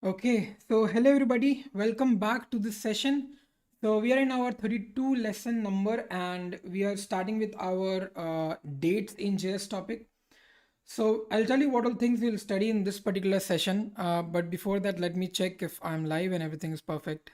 Okay, so hello everybody, welcome back to this session. So we are in our 32 lesson number and we are starting with our dates in JS topic. So I'll tell you what all things we'll study in this particular session. But before that, let me check if I'm live and everything is perfect.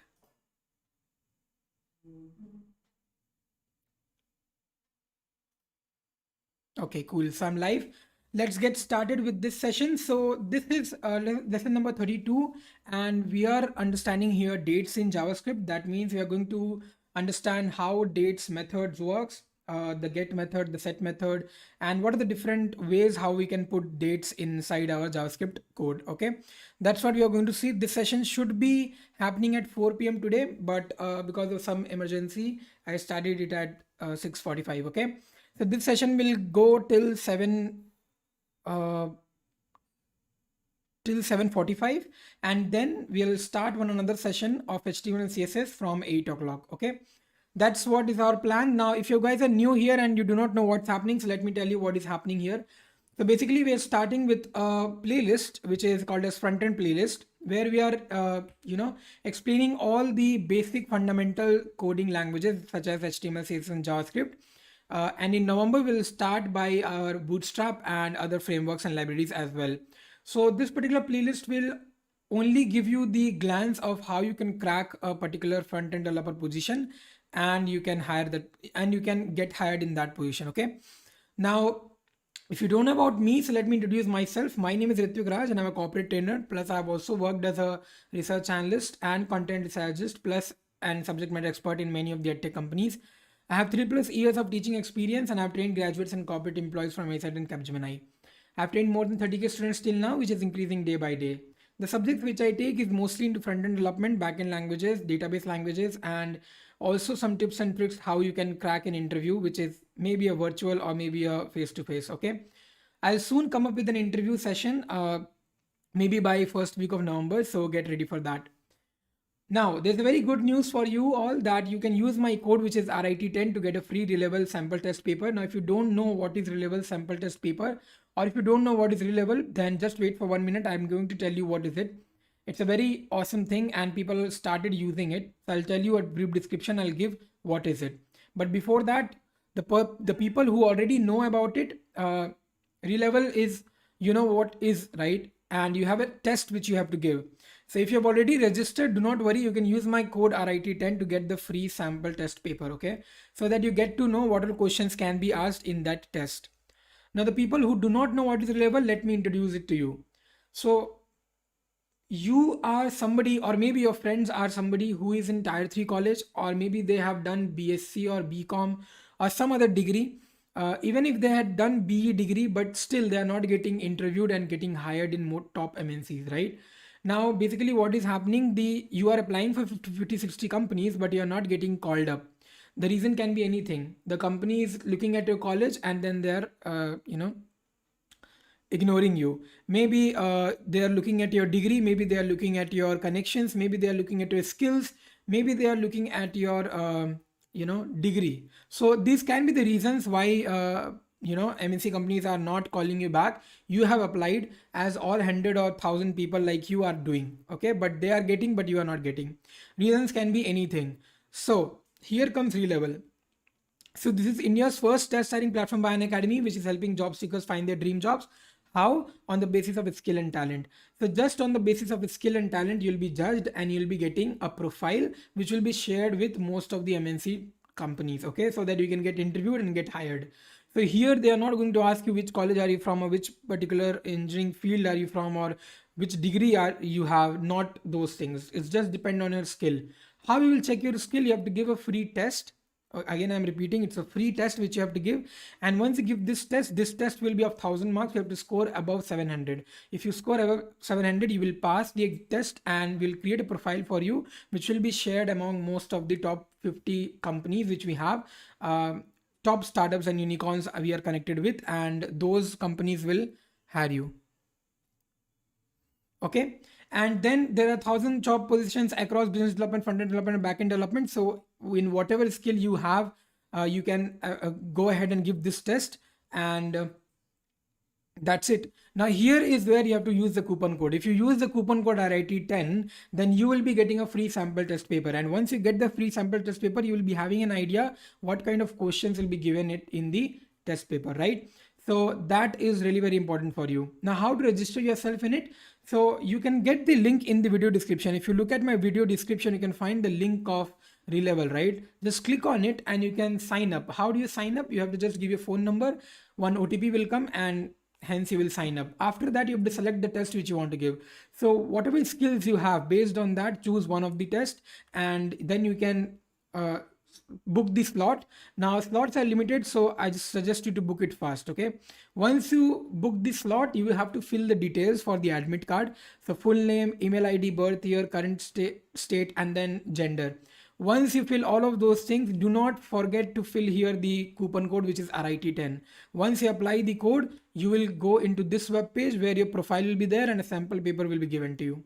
Okay, cool. So I'm live. Let's get started with this session. So this is lesson number 32, and we are understanding here dates in JavaScript. That means we are going to understand how dates methods works, the get method, the set method, and what are the different ways how we can put dates inside our JavaScript code. Okay, that's what we are going to see. This session should be happening at 4 p.m. today, but because of some emergency, I started it at 6:45. Okay. So this session will go till 7:45, and then we'll start one another session of HTML and CSS from 8 o'clock. Okay, that's what is our plan. Now, if you guys are new here and you do not know what's happening, so let me tell you what is happening here. So basically, we are starting with a playlist which is called as Frontend playlist, where we are explaining all the basic fundamental coding languages such as HTML, CSS, and JavaScript. And in November, we'll start by our Bootstrap and other frameworks and libraries as well. So this particular playlist will only give you the glance of how you can crack a particular front-end developer position, and you can hire that, and you can get hired in that position. Okay. Now, if you don't know about me, so let me introduce myself. My name is Ritwik Raj and I'm a corporate trainer. Plus, I've also worked as a research analyst and content strategist, plus and subject matter expert in many of the edtech companies. I have 3+ years of teaching experience and I've trained graduates and corporate employees from ASAT and Capgemini. I've trained more than 30K students till now, which is increasing day by day. The subjects which I take is mostly into front-end development, back-end languages, database languages, and also some tips and tricks how you can crack an interview, which is maybe a virtual or maybe a face-to-face. Okay, I'll soon come up with an interview session, maybe by first week of November. So get ready for that. Now, there's a very good news for you all that you can use my code, which is RIT10, to get a free Relevel sample test paper. Now, if you don't know what is Relevel sample test paper, or if you don't know what is Relevel, then just wait for 1 minute. I'm going to tell you what is it. It's a very awesome thing and people started using it. So I'll tell you a brief description. I'll give what is it. But before that, the people who already know about it, Relevel is, you know what is, right? And you have a test which you have to give. So if you have already registered, do not worry, you can use my code RIT10 to get the free sample test paper, okay? So that you get to know what all questions can be asked in that test. Now, the people who do not know what is Relevel, let me introduce it to you. So you are somebody, or maybe your friends are somebody who is in tier 3 college, or maybe they have done BSc or BCom or some other degree. Even if they had done BE degree, but still they are not getting interviewed and getting hired in more top MNCs, right? Now, basically what is happening, you are applying for 50, 60 companies, but you are not getting called up. The reason can be anything. The company is looking at your college and then they're, ignoring you. Maybe they are looking at your degree, maybe they are looking at your connections, maybe they are looking at your skills, maybe they are looking at your degree. So these can be the reasons why MNC companies are not calling you back. You have applied as all 100 or 1,000 people like you are doing, okay, but they are getting, but you are not getting. Reasons can be anything. So here comes Relevel. So this is India's first test hiring platform by Unacademy, which is helping job seekers find their dream jobs. How? On the basis of its skill and talent. So just on the basis of its skill and talent, you'll be judged and you'll be getting a profile which will be shared with most of the MNC companies, okay, so that you can get interviewed and get hired. So here they are not going to ask you which college are you from or which particular engineering field are you from or which degree are you have, not those things. It's just depend on your skill. How you will check your skill? You have to give a free test. Again, I'm repeating, it's a free test which you have to give, and once you give this test will be of 1,000 marks. You have to score above 700. If you score above 700, you will pass the test and we'll create a profile for you which will be shared among most of the top 50 companies which we have, top startups and unicorns we are connected with, and those companies will hire you, okay. And then there are 1,000 job positions across business development, front-end development, and back-end development. So in whatever skill you have, you can go ahead and give this test, and That's it. Now here is where you have to use the coupon code. If you use the coupon code RIT10, then you will be getting a free sample test paper. And once you get the free sample test paper, you will be having an idea what kind of questions will be given it in the test paper, right? So that is really very important for you. Now, how to register yourself in it? So you can get the link in the video description. If you look at my video description, you can find the link of Relevel, right? Just click on it and you can sign up. How do you sign up? You have to just give your phone number, one OTP will come, and hence you will sign up. After that, you have to select the test which you want to give. So whatever skills you have, based on that, choose one of the tests, and then you can book the slot. Now slots are limited, so I just suggest you to book it fast. Okay, once you book the slot, you will have to fill the details for the admit card. So full name, email ID, birth year, current state, and then gender. Once you fill all of those things, do not forget to fill here the coupon code, which is RIT10. Once you apply the code, you will go into this web page where your profile will be there and a sample paper will be given to you,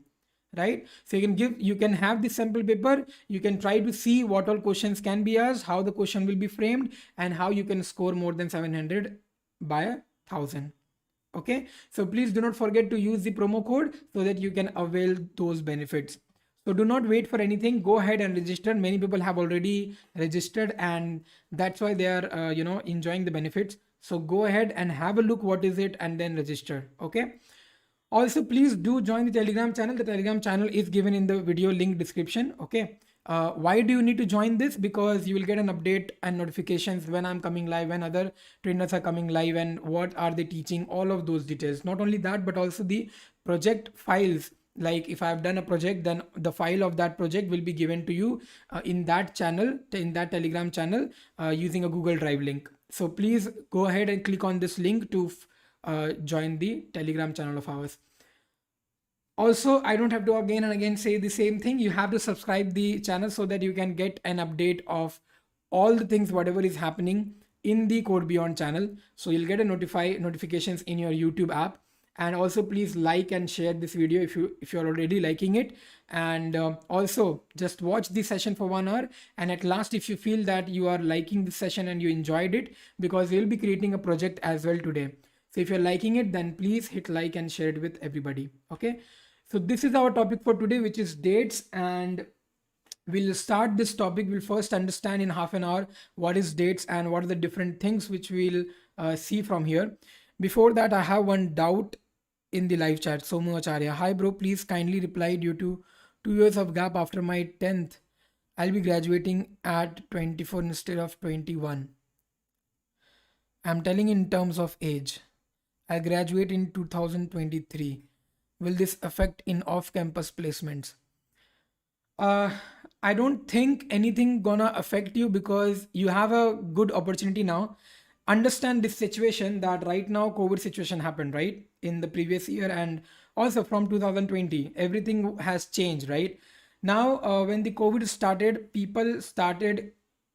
right? So you can have the sample paper, you can try to see what all questions can be asked, how the question will be framed, and how you can score more than 700 by 1000. Okay, so please do not forget to use the promo code so that you can avail those benefits. So do not wait for anything, go ahead and register. Many people have already registered and that's why they are enjoying the benefits. So go ahead and have a look what is it and then register. Okay, also please do join the Telegram channel. The Telegram channel is given in the video link description. Okay, why do you need to join this? Because you will get an update and notifications when I'm coming live, when other trainers are coming live, and what are they teaching, all of those details. Not only that, but also the project files. Like if I've done a project, then the file of that project will be given to you in that channel, in that Telegram channel, using a Google Drive link. So please go ahead and click on this link to join the Telegram channel of ours. Also, I don't have to again and again say the same thing. You have to subscribe the channel so that you can get an update of all the things, whatever is happening in the CodeBeyond channel. So you'll get a notifications in your YouTube app. And also please like and share this video if you're already liking it. And also just watch the session for 1 hour. And at last, if you feel that you are liking the session and you enjoyed it, because we'll be creating a project as well today. So if you're liking it, then please hit like and share it with everybody. Okay. So this is our topic for today, which is dates. And we'll start this topic. We'll first understand in half an hour what is dates and what are the different things which we'll see from here. Before that, I have one doubt in the live chat. Somu Acharya, hi bro, please kindly reply. Due to 2 years of gap after my 10th, I'll be graduating at 24 instead of 21. I'm telling in terms of age. I'll graduate in 2023. Will this affect in off-campus placements? I don't think anything gonna affect you because you have a good opportunity now. Understand this situation that right now COVID situation happened, right? In the previous year and also from 2020, everything has changed, right? Now, when the COVID started, people started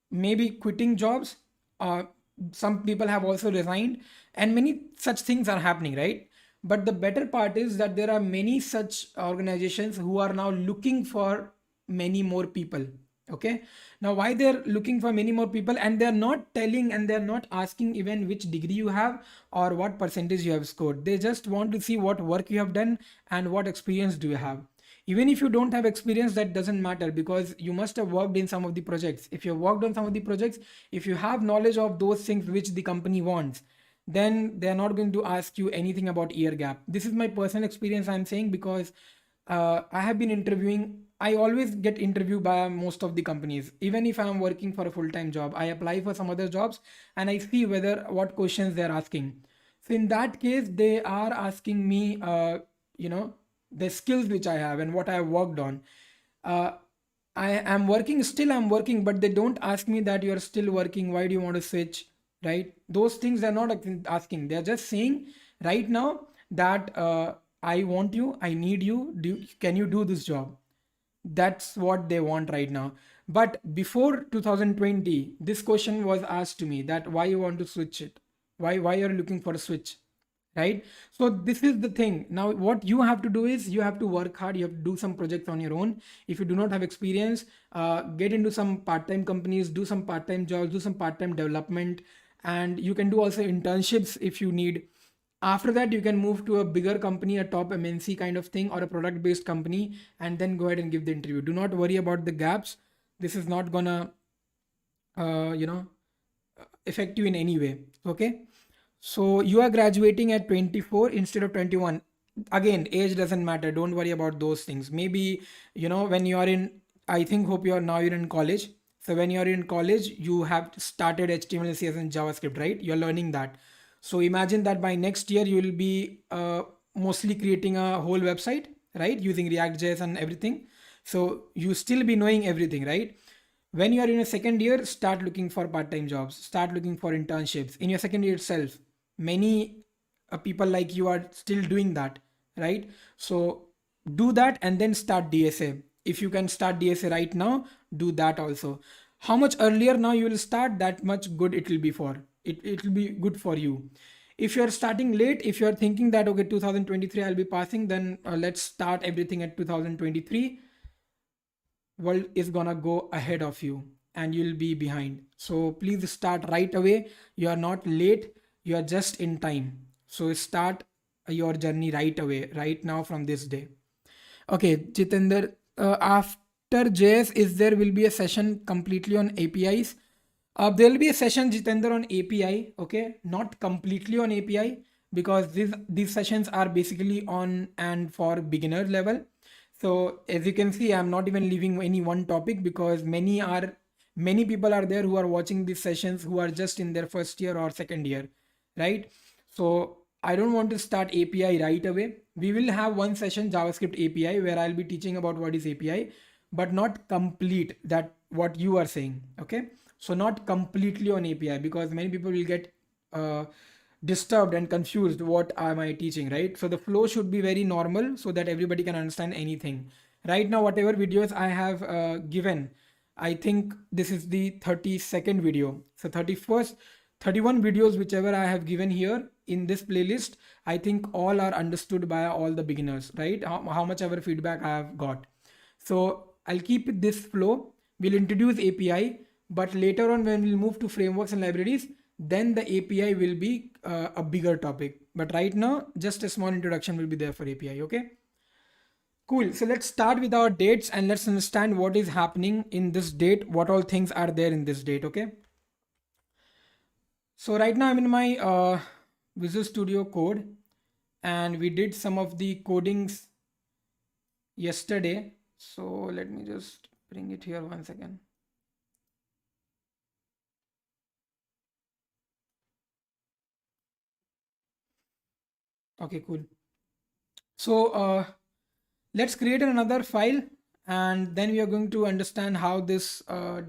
maybe quitting jobs. Some people have also resigned and many such things are happening, right? But the better part is that there are many such organizations who are now looking for many more people. Okay, now why they're looking for many more people, and they're not telling and they're not asking even which degree you have or what percentage you have scored. They just want to see what work you have done and what experience do you have. Even if you don't have experience, that doesn't matter because you must have worked in some of the projects. If you have worked on some of the projects, if you have knowledge of those things which the company wants, then they're not going to ask you anything about year gap. This is my personal experience I'm saying because I have been interviewing. I always get interviewed by most of the companies. Even if I'm working for a full-time job, I apply for some other jobs and I see what questions they're asking. So in that case, they are asking me, the skills which I have and what I have worked on. I am working, still I'm working, but they don't ask me that you're still working. Why do you want to switch? Right? Those things they're not asking. They're just saying right now that I want you, I need you. Can you do this job? That's what they want right now. But before 2020, this question was asked to me that why you want to switch it? Why you're looking for a switch? Right? So this is the thing. Now what you have to do is you have to work hard. You have to do some projects on your own. If you do not have experience, get into some part-time companies, do some part-time jobs, do some part-time development, and you can do also internships if you need. After that, you can move to a bigger company, a top MNC kind of thing, or a product based company, and then go ahead and give the interview. Do not worry about the gaps. This is not gonna, you know, affect you in any way. Okay. So you are graduating at 24 instead of 21. Again, age doesn't matter. Don't worry about those things. Maybe, when you are in, I think, hope you're in college. So when you're in college, you have started HTML, CSS, and JavaScript, right? You're learning that. So imagine that by next year, you will be mostly creating a whole website, right? Using React.js and everything. So you still be knowing everything, right? When you are in a second year, start looking for part-time jobs, start looking for internships in your second year itself. Many people like you are still doing that, right? So do that and then start DSA. If you can start DSA right now, do that also. How much earlier now you will start, that much good it will be for it will be good for you. If you're starting late, if you're thinking that okay, 2023 I'll be passing, then let's start everything at 2023. World is gonna go ahead of you and you'll be behind. So please start right away. You are not late, you are just in time. So start your journey right away, right now, from this day. Okay, Jitender, after JS, is there will be a session completely on APIs? There will be a session, Jitender, on API. Okay, not completely on API, because these sessions are basically on and for beginner level. So as you can see, I'm not even leaving any one topic, because many people are there who are watching these sessions who are just in their first year or second year, right? So I don't want to start API right away. We will have one session, JavaScript API, where I'll be teaching about what is API, but not complete that what you are saying. Okay. So not completely on API, because many people will get disturbed and confused. What am I teaching, right? So the flow should be very normal so that everybody can understand anything. Right now, whatever videos I have given, I think this is the 32nd video. So 31st, 31 videos, whichever I have given here in this playlist, I think all are understood by all the beginners, right? How much ever feedback I have got. So I'll keep this flow. We'll introduce API, but later on when we'll move to frameworks and libraries, then the API will be a bigger topic. But right now, just a small introduction will be there for API, okay? Cool. So let's start with our dates and let's understand what is happening in this date, what all things are there in this date, okay? So right now I'm in my Visual Studio Code, and we did some of the codings yesterday. So let me just bring it here one second. Okay, cool. So let's create another file, and then we are going to understand how this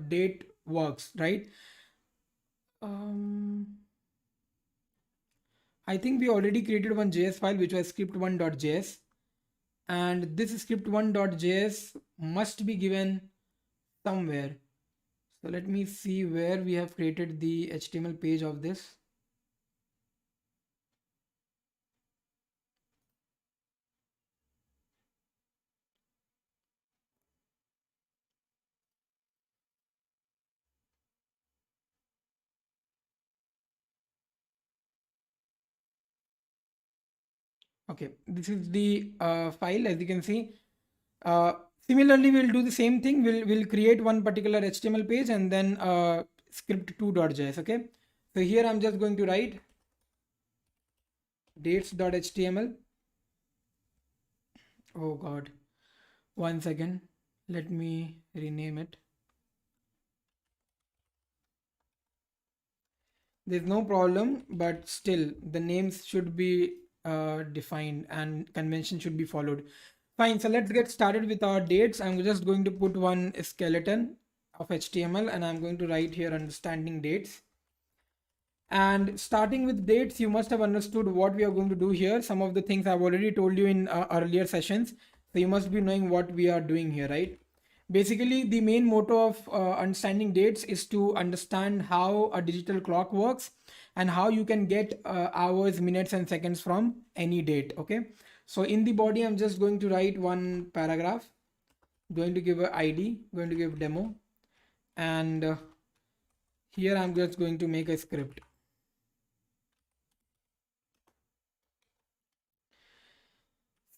date works, right? I think we already created one JS file, which was script1.js, and this script1.js must be given somewhere. So let me see where we have created the HTML page of this. Okay, this is the file, as you can see. Similarly, we'll do the same thing. We'll create one particular HTML page and then script2.js. Okay, so here I'm just going to write dates.html. Oh God, one second. Let me rename it. There's no problem, but still the names should be defined and convention should be followed. Fine, so let's get started with our dates. I'm just going to put one skeleton of HTML and I'm going to write here understanding dates. And starting with dates, you must have understood what we are going to do here. Some of the things I've already told you in earlier sessions. So you must be knowing what we are doing here, right? Basically, the main motto of understanding dates is to understand how a digital clock works and how you can get hours, minutes, and seconds from any date. Okay. So in the body, I'm just going to write one paragraph, going to give a ID, going to give demo. And here I'm just going to make a script.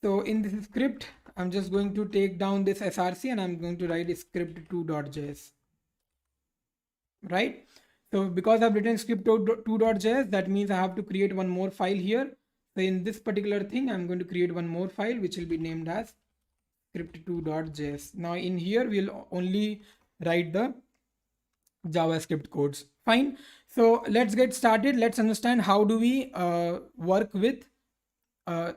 So in this script, I'm just going to take down this src and I'm going to write script2.js, right? So because I've written script2.js, that means I have to create one more file here. So in this particular thing, I'm going to create one more file which will be named as script2.js. Now in here, we'll only write the JavaScript codes. Fine. So let's get started. Let's understand how do we work with uh,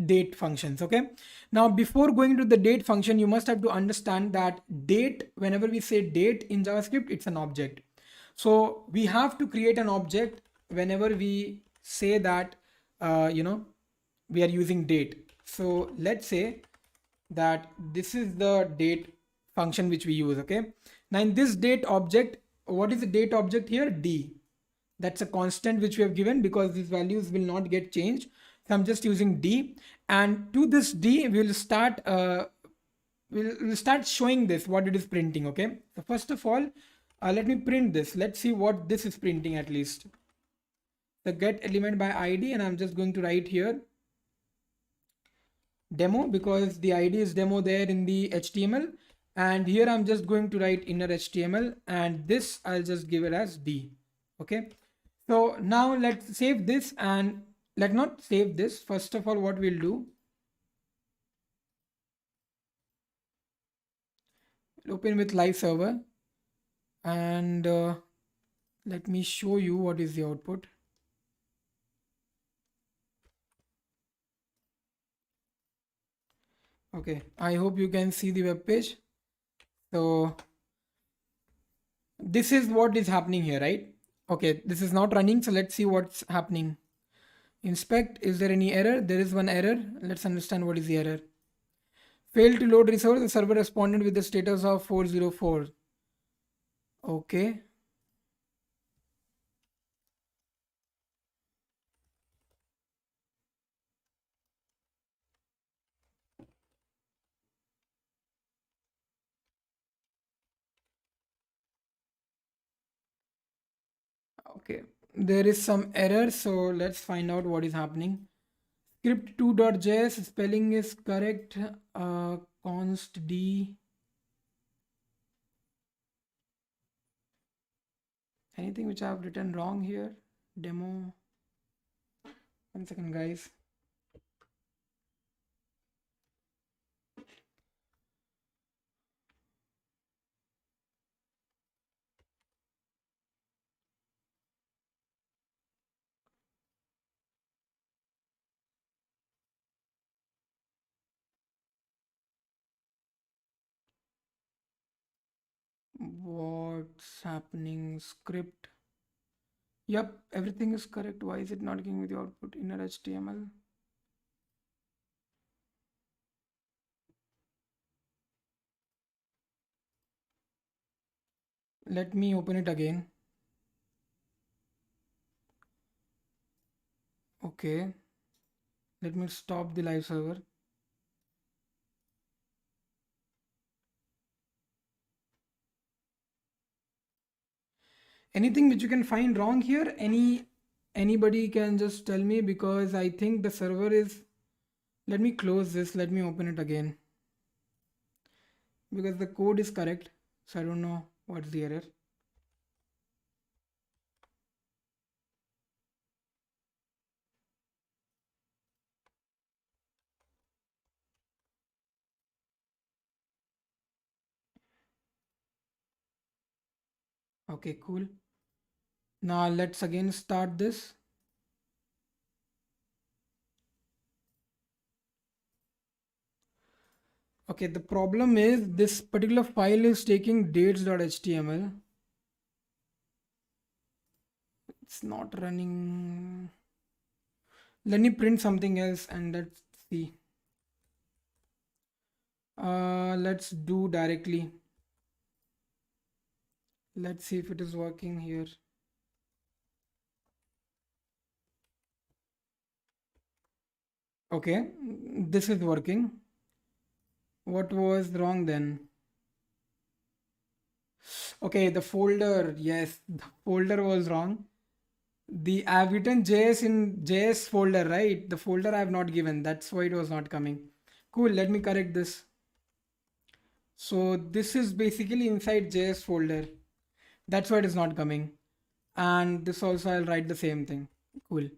date functions. Okay. Now, before going to the date function, you must have to understand that date, whenever we say date in JavaScript, it's an object. So we have to create an object whenever we say that, we are using date. So let's say that this is the date function which we use. Okay. Now in this date object, what is the date object here? D. That's a constant which we have given because these values will not get changed. So I'm just using D, and to this D we'll start showing this what it is printing. Okay. So first of all, let me print this. Let's see what this is printing at least. The get element by ID, and I'm just going to write here demo because the ID is demo there in the HTML, and here I'm just going to write inner HTML, and this I'll just give it as D. Okay. So now let's save this, and let's not save this. First of all, what we'll do, we'll open with live server, and let me show you what is the output. Okay, I hope you can see the web page. So this is what is happening here, right? Okay, this is not running, so let's see what's happening. Inspect, is there any error? There is one error. Let's understand what is the error. Failed to load resource, the server responded with the status of 404. Okay. Okay, there is some error, so let's find out what is happening. Script2.js spelling is correct. Const d. Anything which I have written wrong here? Demo. 1 second, guys. What's happening? Script. Yep, everything is correct. Why is it not giving me the output? Inner HTML. Let me open it again. Okay. Let me stop the live server. Anything which you can find wrong here? Anybody can just tell me, because I think the server is. Let me close this. Let me open it again. Because the code is correct. So I don't know what's the error. Okay, cool. Now let's again start this. Okay, the problem is this particular file is taking dates.html. It's not running. Let me print something else and let's see. Let's do directly. Let's see if it is working here. Okay, this is working. What was wrong then? Okay, the folder. Yes, the folder was wrong. I've written JS in JS folder, right? The folder I have not given. That's why it was not coming. Cool. Let me correct this. So this is basically inside JS folder. That's why it is not coming. And this also I'll write the same thing. Cool.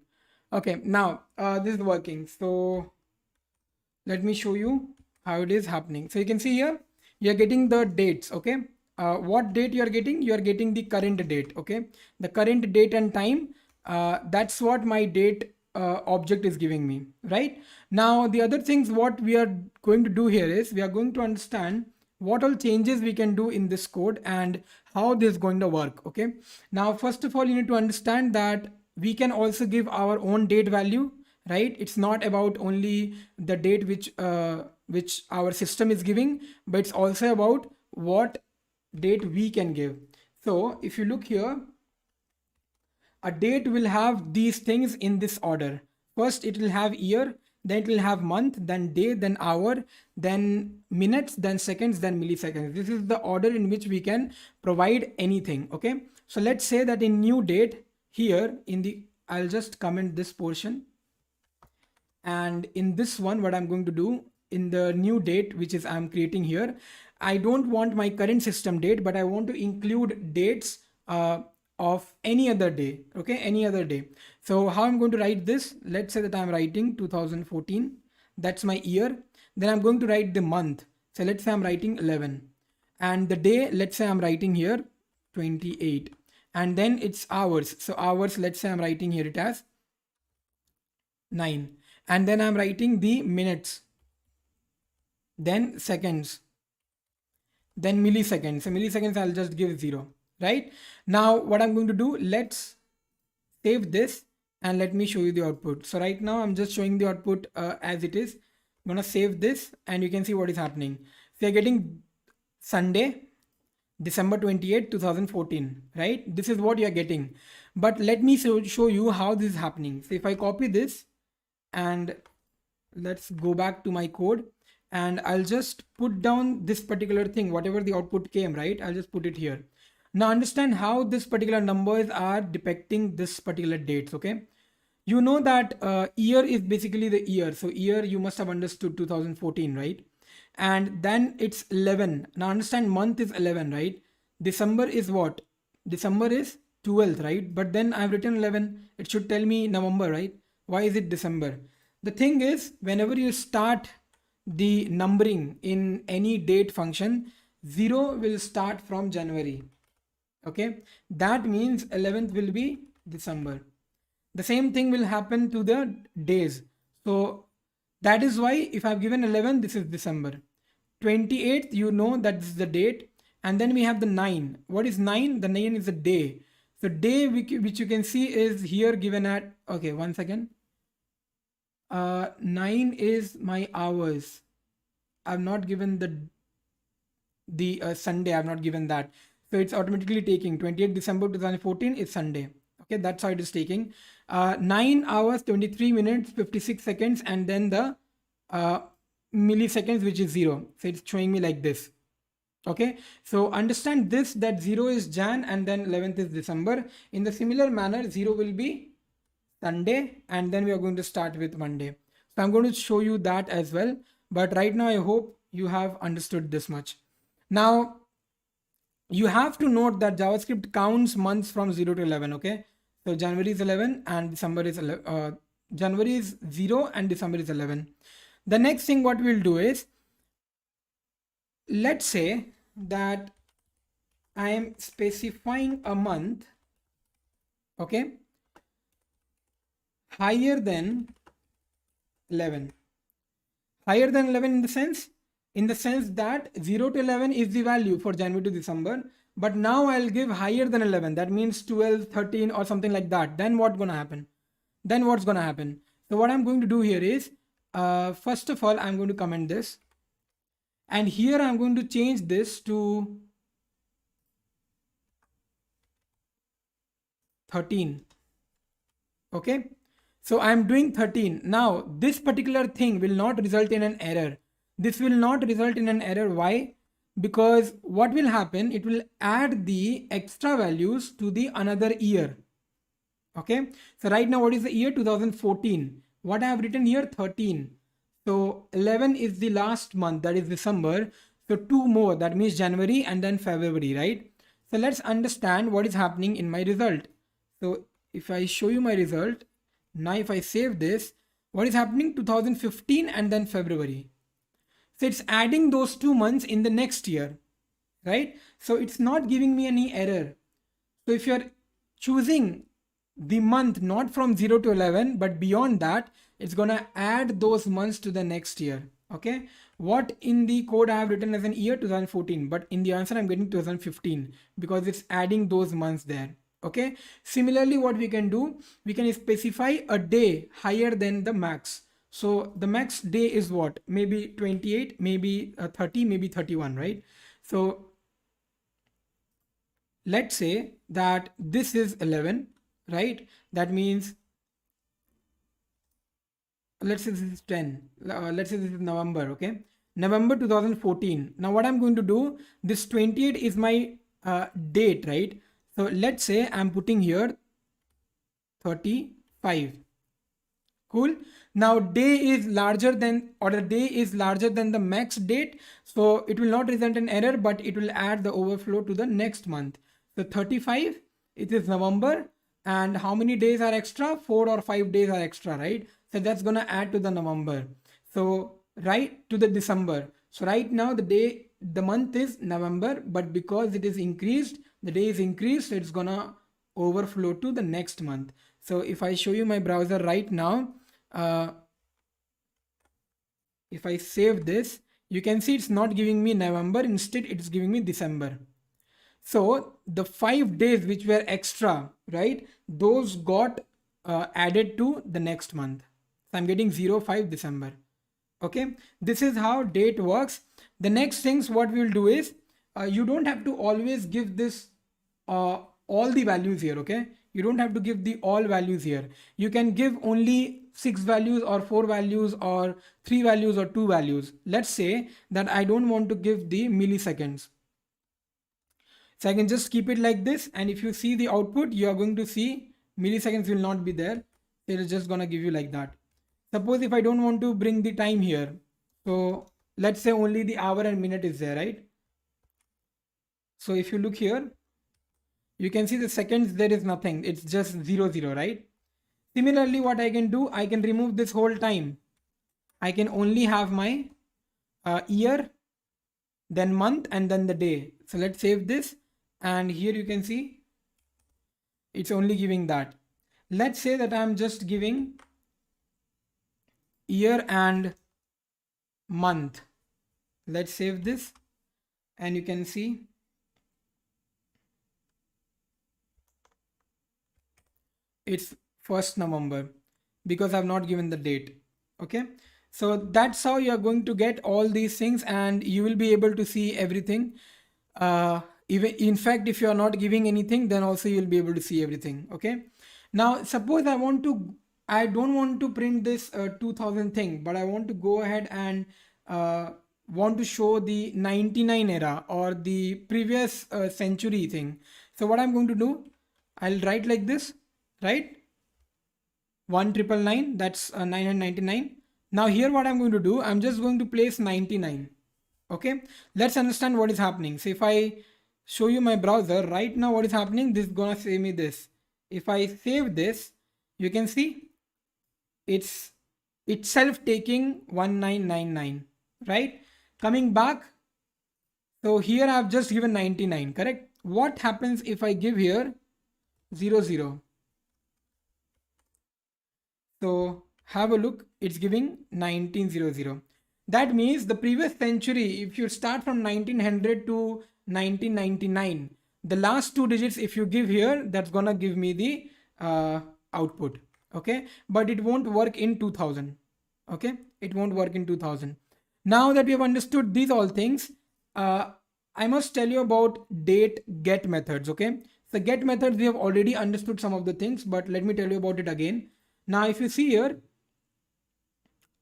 Okay. Now this is working. So let me show you how it is happening. So you can see here, you're getting the dates. Okay. What date you are getting? You are getting the current date. Okay. The current date and time. That's what my date object is giving me, right? Now the other things what we are going to do here is we are going to understand what all changes we can do in this code and how this is going to work. Okay. Now first of all, you need to understand that we can also give our own date value, right? It's not about only the date which our system is giving, but it's also about what date we can give. So if you look here, a date will have these things in this order. First it will have year, then it will have month, then day, then hour, then minutes, then seconds, then milliseconds. This is the order in which we can provide anything. Okay, so let's say that in new date here in the, I'll just comment this portion, and in this one what I'm going to do in the new date which is I'm creating here, I don't want my current system date, but I want to include dates of any other day. Okay, any other day. So how I'm going to write this, let's say that I'm writing 2014, that's my year. Then I'm going to write the month, so let's say I'm writing 11, and the day, let's say I'm writing here 28, and then it's hours, so hours, let's say I'm writing here it as 9, and then I'm writing the minutes, then seconds, then milliseconds. So milliseconds I'll just give 0. Right now what I'm going to do, let's save this and let me show you the output. So right now I'm just showing the output as it is. I'm gonna save this and you can see what is happening. So you're getting Sunday, December 28, 2014, right? This is what you're getting. But let me show you how this is happening. So if I copy this and let's go back to my code, and I'll just put down this particular thing, whatever the output came, right? I'll just put it here. Now understand how this particular numbers are depicting this particular dates. Okay, you know that year is basically the year. So year, you must have understood 2014, right? And then it's 11. Now understand month is 11, right? December is what? December is 12th, right? But then I've written 11. It should tell me November, right? Why is it December? The thing is, whenever you start the numbering in any date function, 0 will start from January. Okay, that means 11th will be December. The same thing will happen to the days. So that is why if I've given 11, this is December. 28th, you know that this is the date. And then we have the 9. What is 9? The 9 is the day. So day which you can see is here given at, okay, 1 second. 9 is my hours. I've not given the Sunday. I've not given that. So it's automatically taking 28 December 2014 is Sunday. Okay, that's how it is taking. 9 hours, 23 minutes, 56 seconds, and then the milliseconds, which is 0. So it's showing me like this. Okay, so understand this, that 0 is Jan and then 11th is December. In the similar manner, 0 will be Sunday, and then we are going to start with Monday. So I'm going to show you that as well. But right now, I hope you have understood this much. Now, you have to note that JavaScript counts months from 0 to 11. Okay, so January is 11 and December is 11. January is 0 and December is 11. The next thing what we'll do is, let's say that I am specifying a month, okay, higher than 11. Higher than 11 in the sense that 0 to 11 is the value for January to December, but now I'll give higher than 11. That means 12, 13 or something like that. Then what's going to happen? So what I'm going to do here is, first of all, I'm going to comment this. And here I'm going to change this to 13. Okay. So I'm doing 13. Now this particular thing will not result in an error. This will not result in an error. Why? Because what will happen, it will add the extra values to the another year. Okay, so right now what is the year? 2014. What I have written here? 13. So 11 is the last month, that is December. So two more, that means January and then February, right? So let's understand what is happening in my result. So if I show you my result, now if I save this, what is happening? 2015 and then February. So it's adding those 2 months in the next year, right? So it's not giving me any error. So if you're choosing the month not from 0 to 11 but beyond that, it's gonna add those months to the next year. Okay, what in the code I have written as an year 2014, but in the answer I'm getting 2015 because it's adding those months there. Okay, similarly what we can do, we can specify a day higher than the max. So the max day is what? Maybe 28, maybe 30, maybe 31, right? So let's say that this is 11, right? That means let's say this is 10. Let's say this is November, okay? November 2014. Now what I'm going to do, this 28 is my date, right? So let's say I'm putting here 35. Cool. Now day is larger than, or the day is larger than the max date. So it will not result in error, but it will add the overflow to the next month. So 35, it is November. And how many days are extra? 4 or 5 days are extra, right? So that's going to add to the November. So right to the December. So right now the month is November, but because it is increased, the day is increased, so it's going to overflow to the next month. So if I show you my browser right now, if I save this, you can see it's not giving me November, instead it's giving me December. So the 5 days which were extra, right, those got added to the next month. So I'm getting 05 December. Okay, this is how date works. The next things what we will do is, you don't have to always give this all the values here. Okay, you don't have to give the all values here. You can give only 6 values or 4 values or 3 values or 2 values. Let's say that I don't want to give the milliseconds. So I can just keep it like this, and if you see the output, you are going to see milliseconds will not be there. It is just gonna give you like that. Suppose if I don't want to bring the time here, so let's say only the hour and minute is there, right? So if you look here, you can see the seconds, there is nothing. It's just 00, right? Similarly, what I can do, I can remove this whole time. I can only have my year, then month, and then the day. So let's save this. And here you can see it's only giving that. Let's say that I'm just giving year and month. Let's save this, and you can see it's 1st November because I've not given the date. Okay, so that's how you're going to get all these things, and you will be able to see everything. Even in fact, if you are not giving anything, then also you'll be able to see everything. Okay, now suppose I don't want to print this 2000 thing, but I want to go ahead and want to show the 99 era or the previous century thing. So what I'm going to do, I'll write like this, right? 1999, that's 999. Now here what I'm going to do, I'm just going to place 99. Okay, let's understand what is happening. So if I show you my browser right now, what is happening, this is gonna say me this. If I save this, you can see it's itself taking 1999, right? Coming back, so here I've just given 99, correct? What happens if I give here 00? So have a look, it's giving 1900. That means the previous century, if you start from 1900 to 1999, the last 2 digits if you give here, that's gonna give me the output. Okay, but it won't work in 2000. Okay, it won't work in 2000. Now that we have understood these all things, I must tell you about date get methods. Okay, so get methods, we have already understood some of the things, but let me tell you about it again. Now if you see here,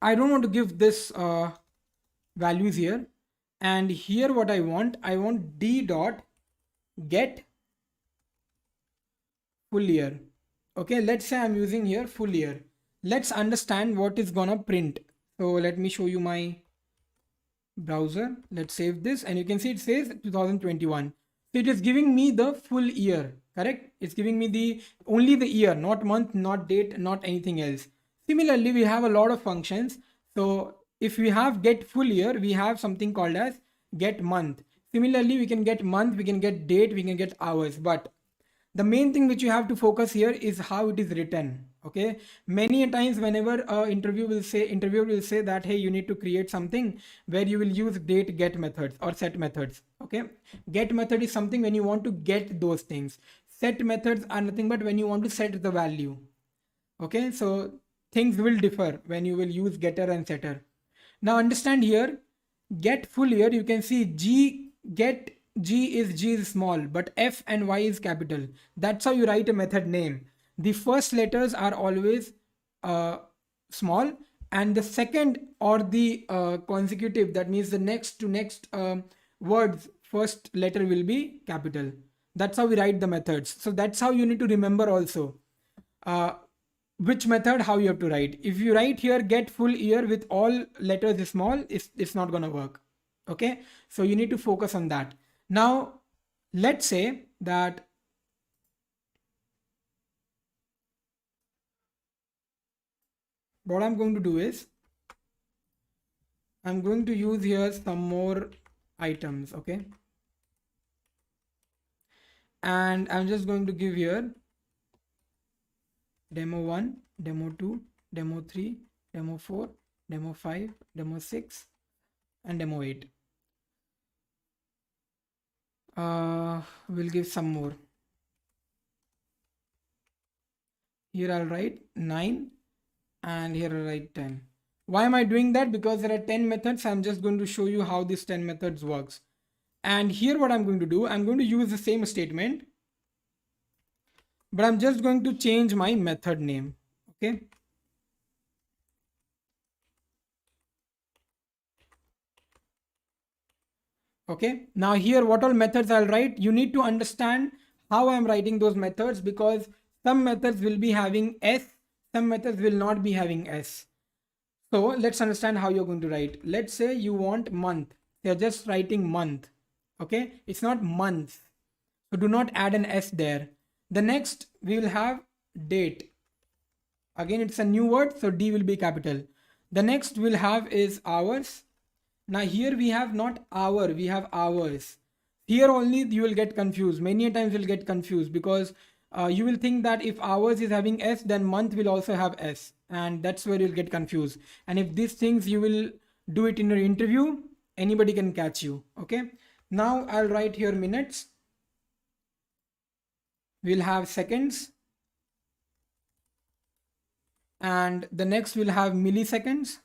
I don't want to give this values here, and here what I want d dot get full year. Okay, let's say I'm using here full year. Let's understand what is gonna print. So let me show you my browser. Let's save this, and you can see it says 2021. So it is giving me the full year, correct? It's giving me the only the year, not month, not date, not anything else. Similarly, we have a lot of functions. So if we have get full year, we have something called as get month. Similarly, we can get month, we can get date, we can get hours. But the main thing which you have to focus here is how it is written. Okay, many a times whenever interviewer will say that, hey, you need to create something where you will use date get methods or set methods. Okay, get method is something when you want to get those things. Set methods are nothing but when you want to set the value. Okay, so things will differ when you will use getter and setter. Now understand here, get full year, you can see G is small, but F and Y is capital. That's how you write a method name. The first letters are always small, and the second or the consecutive, that means the next to next words, first letter will be capital. That's how we write the methods. So that's how you need to remember also. Which method, how you have to write. If you write here get full year with all letters small, it's not gonna work. Okay, so you need to focus on that. Now let's say that what I'm going to do is I'm going to use here some more items. Okay, and I'm just going to give here demo 1, demo 2, demo 3, demo 4, demo 5, demo 6, and demo 8. We'll give some more. Here I'll write 9 and here I'll write 10. Why am I doing that? Because there are 10 methods. I'm just going to show you how this 10 methods works. And here what I'm going to do, I'm going to use the same statement, but I'm just going to change my method name. Okay. Okay, now here what all methods I'll write, you need to understand how I'm writing those methods, because some methods will be having S, some methods will not be having S. So let's understand how you're going to write. Let's say you want month, you're just writing month. Okay, it's not months, so do not add an S there. The next we will have date. Again, it's a new word, so D will be capital. The next we'll have is hours. Now here we have not hour, we have hours. Here only you will get confused. Many times you'll get confused because you will think that if hours is having S, then month will also have S, and that's where you'll get confused. And if these things you will do it in your interview, anybody can catch you. Okay, now I'll write here minutes. We'll have seconds, and the next we'll have milliseconds.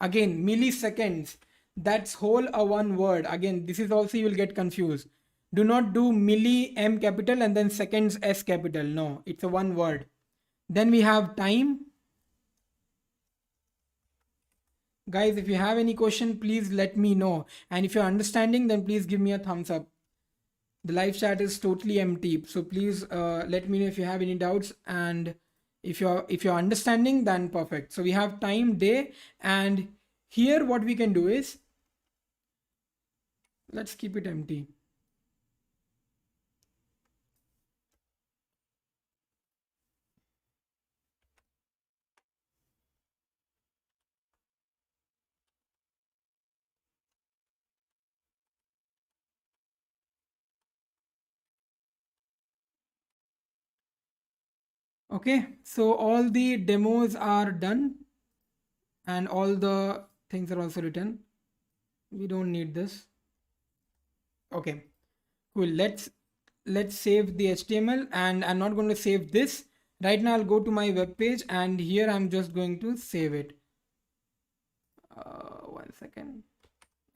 Again, milliseconds, that's whole a one word. Again, this is also you will get confused. Do not do milli M capital and then seconds S capital. No, it's a one word. Then we have time. Guys, if you have any question, please let me know. And if you're understanding, then please give me a thumbs up. The live chat is totally empty. So please let me know if you have any doubts, and if you're understanding, then perfect. So we have time, day, and here what we can do is, let's keep it empty. Okay, so all the demos are done and all the things are also written. We don't need this. Okay, cool. Let's save the HTML, and I'm not going to save this right now. I'll go to my web page, and here I'm just going to save it. 1 second.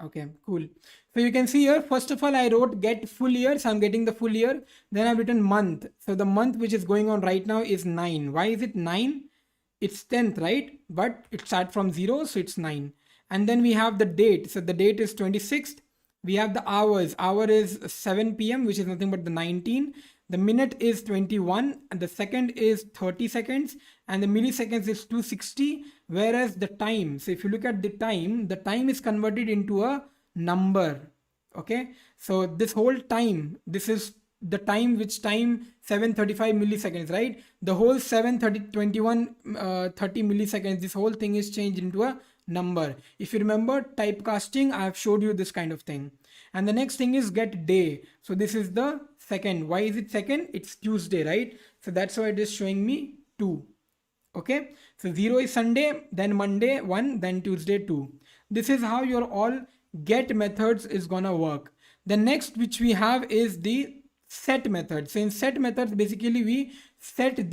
Okay, cool. So you can see here, first of all, I wrote get full year. So I'm getting the full year. Then I've written month. So the month which is going on right now is 9. Why is it 9? It's 10th, right? But it starts from 0, so it's 9. And then we have the date. So the date is 26th. We have the hours. Hour is 7 p.m., which is nothing but the 19. the minute is 21, and the second is 30 seconds, and the milliseconds is 260. Whereas the time, so if you look at the time is converted into a number. Okay, so this whole time, this is the time, which time 735 milliseconds, right? The whole 30 milliseconds, this whole thing is changed into a number. If you remember typecasting, I have showed you this kind of thing. And the next thing is get day. So this is the second. Why is it second? It's Tuesday, right? So that's why it is showing me 2. Okay, so 0 is Sunday, then Monday 1, then Tuesday 2. This is how your all get methods is gonna work. The next which we have is the set method. So in set methods, basically we set the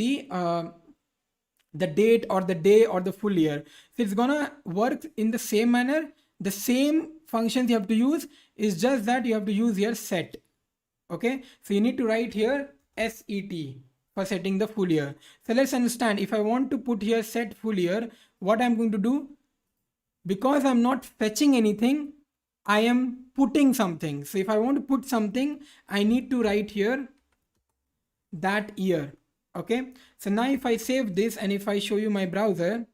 date or the day or the full year. So it's gonna work in the same manner. The same functions you have to use is just that you have to use here set. Okay, so you need to write here set for setting the full year. So let's understand, if I want to put here set full year, what I'm going to do, because I'm not fetching anything, I am putting something. So if I want to put something, I need to write here that year. Okay, so now if I save this and if I show you my browser,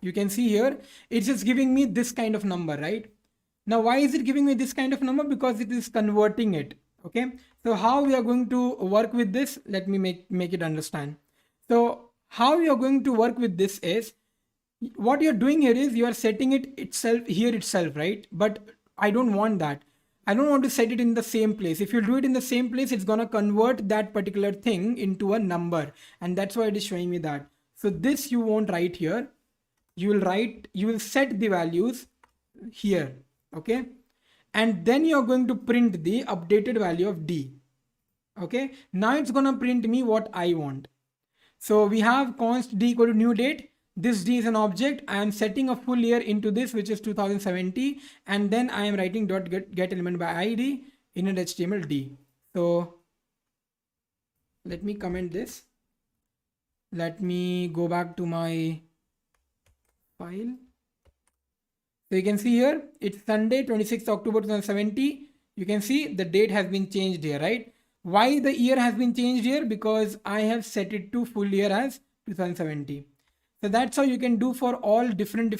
you can see here it's just giving me this kind of number, right? Now why is it giving me this kind of number? Because it is converting it. Okay, so how we are going to work with this, let me make it understand. So how you are going to work with this is, what you're doing here is you are setting it itself, right? But I don't want that. I don't want to set it in the same place. If you do it in the same place, it's gonna convert that particular thing into a number, and that's why it is showing me that. So this you won't write here. You will set the values here. Okay, and then you're going to print the updated value of D. Okay, now it's gonna print me what I want. So we have const D equal to new date. This D is an object. I am setting a full year into this, which is 2070, and then I am writing dot get element by ID in an HTML D. So let me comment this. Let me go back to my file. So you can see here it's Sunday 26th October 2070. You can see the date has been changed here, right? Why the year has been changed here? Because I have set it to full year as 2070. So that's how you can do for all different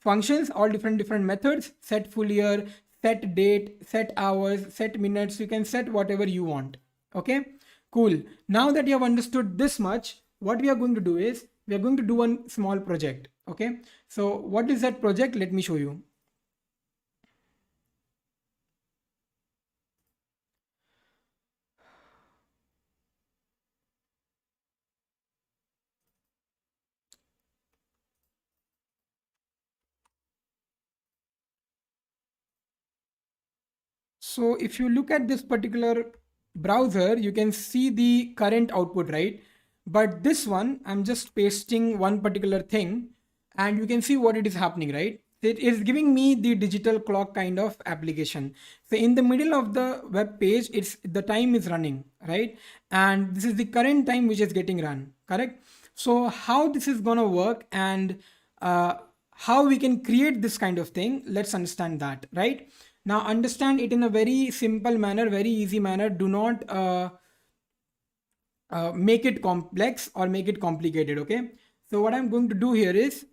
functions, all different methods. Set full year, set date, set hours, set minutes. You can set whatever you want. Okay, cool. Now that you have understood this much, what we are going to do is we are going to do one small project. Okay, so what is that project? Let me show you. So if you look at this particular browser, you can see the current output, right? But this one, I'm just pasting one particular thing and you can see what it is happening, right? It is giving me the digital clock kind of application. So in the middle of the web page, the time is running, right? And this is the current time which is getting run, correct? So how this is gonna work and how we can create this kind of thing, let's understand that, right? Now understand it in a very simple manner, very easy manner. Do not make it complex or make it complicated. Okay, so what I'm going to do here is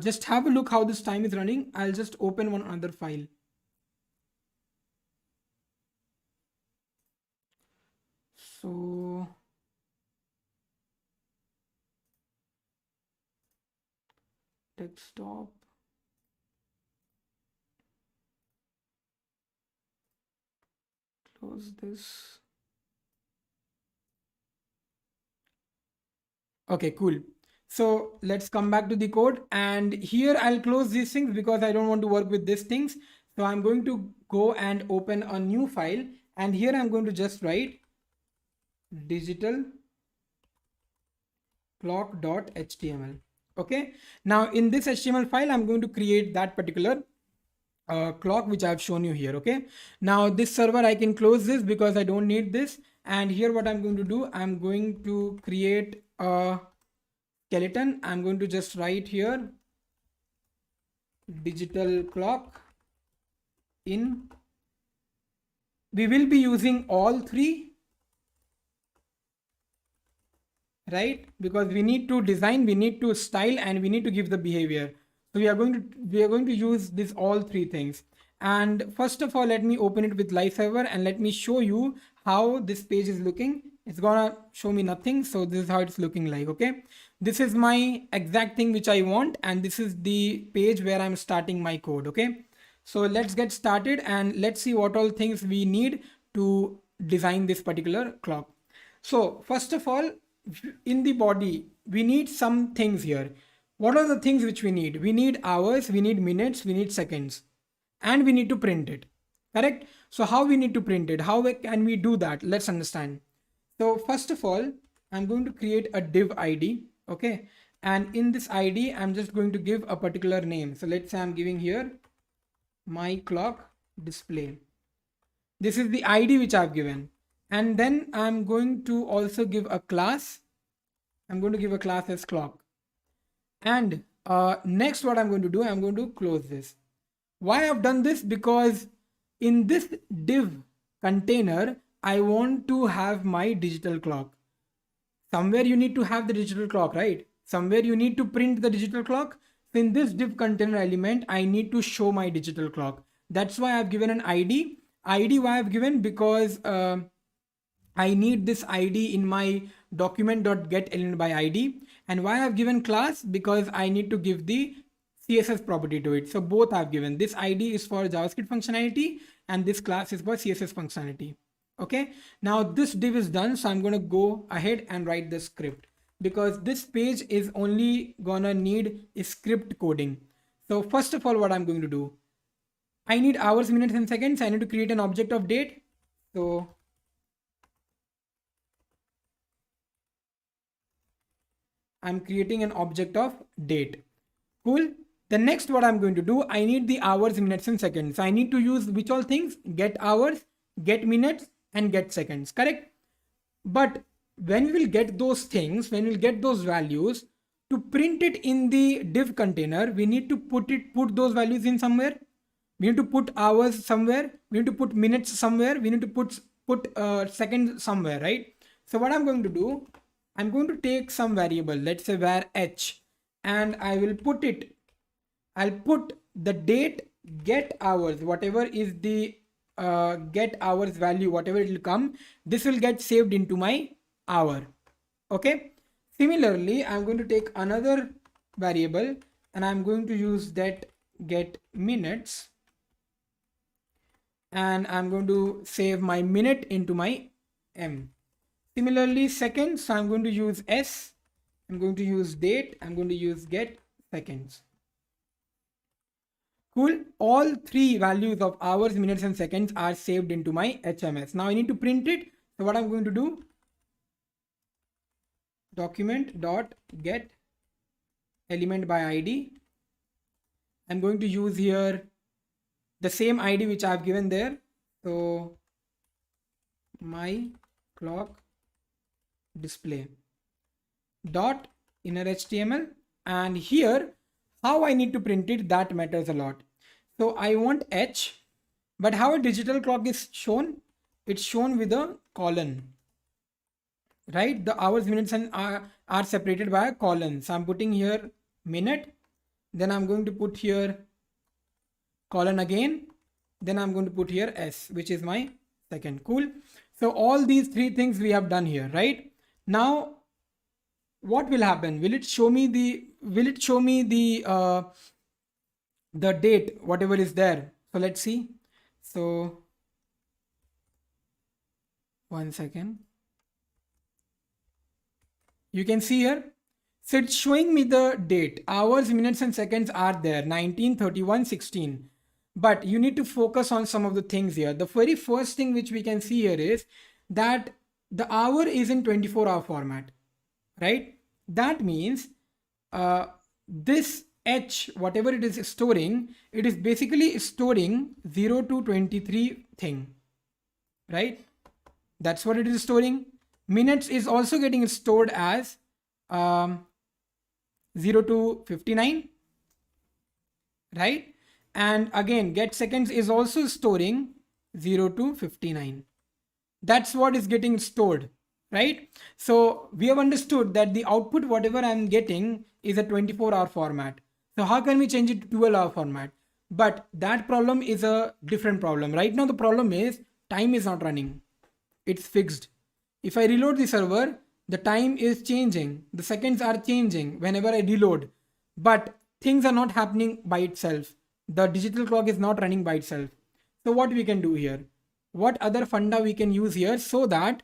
just have a look how this time is running. I'll just open one other file. So desktop. Close this. Okay, cool. So let's come back to the code, and here I'll close these things because I don't want to work with these things. So I'm going to go and open a new file, and here I'm going to just write digital clock.html. Okay, now in this HTML file, I'm going to create that particular clock which I've shown you here. Okay, now this server, I can close this because I don't need this. And here what I'm going to do, I'm going to create a skeleton, I'm going to just write here digital clock in. We will be using all three, right? Because we need to design, we need to style, and we need to give the behavior. So we are going to use this all three things. And first of all, let me open it with live server and let me show you how this page is looking. It's gonna show me nothing, so this is how it's looking like. Okay, this is my exact thing which I want, and this is the page where I'm starting my code. Okay, so let's get started and let's see what all things we need to design this particular clock. So first of all, in the body, we need some things here. What are the things which we need? We need hours, we need minutes, we need seconds, and we need to print it. Correct? So how we need to print it? How can we do that? Let's understand. So first of all, I'm going to create a div ID. Okay. And in this ID, I'm just going to give a particular name. So let's say I'm giving here my clock display. This is the ID which I've given. And then I'm going to also give a class. I'm going to give a class as clock. And next what I'm going to do, I'm going to close this. Why I've done this? Because in this div container, I want to have my digital clock. Somewhere you need to have the digital clock, right? Somewhere you need to print the digital clock. So in this div container element, I need to show my digital clock. That's why I've given an ID. ID why I've given? Because I need this ID in my document.getElementById. And why I've given class? Because I need to give the CSS property to it. So both I've given. This ID is for JavaScript functionality and this class is for CSS functionality. Okay. Now this div is done. So I'm going to go ahead and write the script because this page is only gonna need a script coding. So first of all, what I'm going to do, I need hours, minutes, and seconds. I need to create an object of date. So I'm creating an object of date. Cool. The next what I'm going to do, I need the hours, minutes, and seconds. So I need to use which all things? Get hours, get minutes, and get seconds. Correct? But when we will get those things, when we'll get those values, to print it in the div container, we need to put those values in somewhere. We need to put hours somewhere. We need to put minutes somewhere. We need to put seconds somewhere, right? So what I'm going to do, I'm going to take some variable, let's say var h, and I will put it, I'll put the date get hours, whatever is the get hours value, whatever it will come, this will get saved into my hour. Okay. Similarly, I'm going to take another variable and I'm going to use that get minutes, and I'm going to save my minute into my m. Similarly, seconds, so I'm going to use s, I'm going to use date, I'm going to use get seconds. Cool. All three values of hours, minutes, and seconds are saved into my HMS. Now I need to print it. So what I'm going to do, document.get element by ID. I'm going to use here the same ID which I've given there. So my clock display dot inner HTML, and here how I need to print it, that matters a lot. So I want H, but how a digital clock is shown, it's shown with a colon, right? The hours, minutes, and are separated by a colon. So I'm putting here minute, then I'm going to put here colon again, then I'm going to put here S, which is my second. Cool. So all these three things we have done here, right? Now what will happen? Will it show me the date, whatever is there? So let's see. So one second. You can see here. So it's showing me the date. Hours, minutes, and seconds are there. 19, 31, 16. But you need to focus on some of the things here. The very first thing which we can see here is that the hour is in 24-hour format, right? That means this H, whatever it is storing, it is basically storing 0 to 23 thing, right? That's what it is storing. Minutes is also getting stored as 0 to 59, right? And again, get seconds is also storing 0 to 59. That's what is getting stored, right? So we have understood that the output, whatever I'm getting, is a 24-hour format. So how can we change it to 12-hour format? But that problem is a different problem. Right now, the problem is time is not running. It's fixed. If I reload the server, the time is changing. The seconds are changing whenever I reload. But things are not happening by itself. The digital clock is not running by itself. So what we can do here? What other funda we can use here so that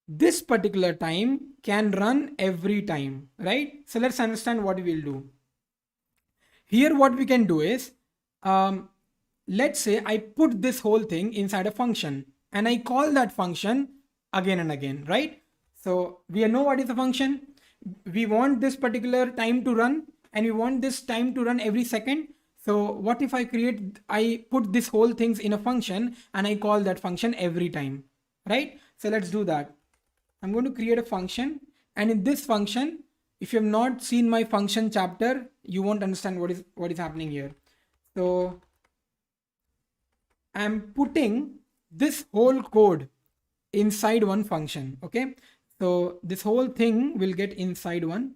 this particular time can run every time, right? So let's understand what we will do. Here what we can do is, let's say I put this whole thing inside a function and I call that function again and again, right? So we know what is a function. We want this particular time to run and we want this time to run every second. So what if I put this whole things in a function and I call that function every time, right? So let's do that. I'm going to create a function, and in this function, if you have not seen my function chapter, you won't understand what is happening here. So I'm putting this whole code inside one function. Okay. So this whole thing will get inside one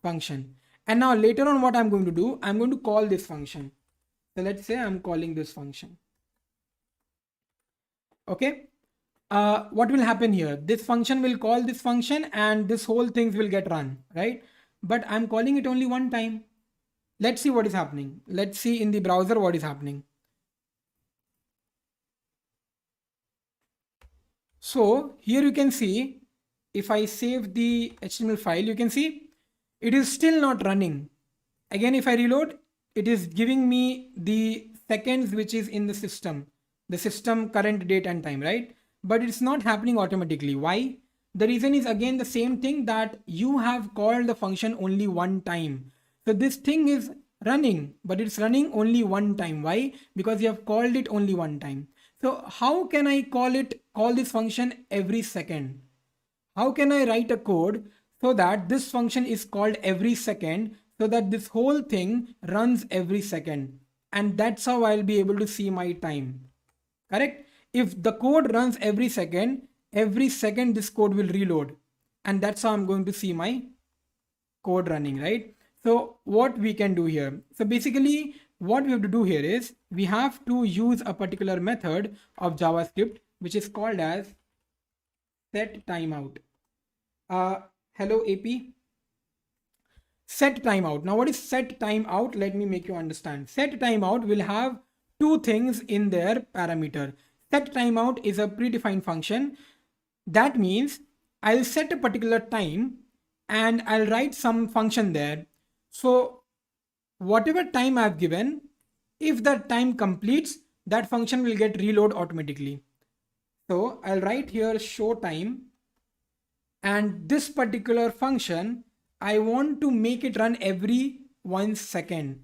function. And now later on, what I'm going to do, I'm going to call this function. So let's say I'm calling this function. Okay. What will happen here? This function will call this function and this whole things will get run, right? But I'm calling it only one time. Let's see what is happening. Let's see in the browser what is happening. So here you can see, if I save the HTML file, you can see it is still not running. Again, if I reload, it is giving me the seconds which is in the system current date and time, right? But it's not happening automatically. Why? The reason is again the same thing, that you have called the function only one time. So this thing is running, but it's running only one time. Why? Because you have called it only one time. So how can I call this function every second? How can I write a code so that this function is called every second, so that this whole thing runs every second? And that's how I'll be able to see my time. Correct? If the code runs every second this code will reload. And that's how I'm going to see my code running, right? So what we can do here? So basically what we have to do here is, we have to use a particular method of JavaScript, which is called as set timeout. Hello AP. Set timeout. Now what is set timeout? Let me make you understand. Set timeout will have two things in their parameter. Set timeout is a predefined function. That means I'll set a particular time and I'll write some function there. So whatever time I've given, if that time completes, that function will get reload automatically. So I'll write here show time, and this particular function, I want to make it run every 1 second.